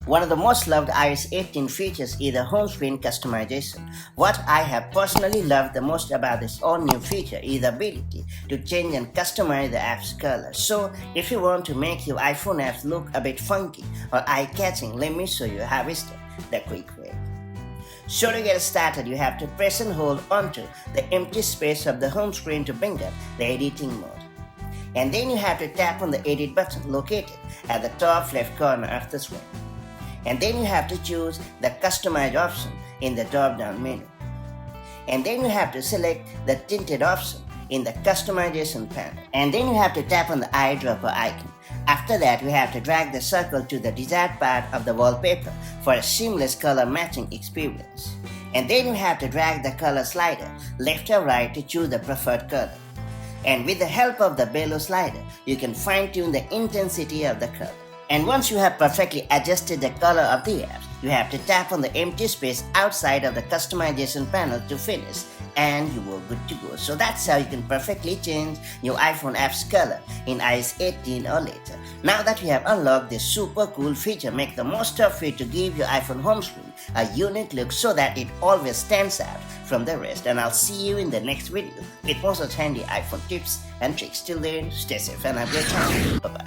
One of the most loved iOS 18 features is the home screen customization. What I have personally loved the most about this all-new feature is the ability to change and customize the app's color. So, if you want to make your iPhone apps look a bit funky or eye-catching, let me show you how it's done the quick way. So to get started, you have to press and hold onto the empty space of the home screen to bring up the editing mode. And then you have to tap on the edit button located at the top left corner of the screen. And then you have to choose the customize option in the drop-down menu. And then you have to select the tinted option in the customization panel. And then you have to tap on the eyedropper icon. After that, you have to drag the circle to the desired part of the wallpaper for a seamless color matching experience. And then you have to drag the color slider left or right to choose the preferred color. And with the help of the below slider, you can fine-tune the intensity of the color. And once you have perfectly adjusted the color of the apps, you have to tap on the empty space outside of the customization panel to finish, and you are good to go. So that's how you can perfectly change your iPhone app's color in iOS 18 or later. Now that you have unlocked this super cool feature, make the most of it to give your iPhone home screen a unique look so that it always stands out from the rest. And I'll see you in the next video with more such handy iPhone tips and tricks. Till then, stay safe and have a great time. Bye-bye.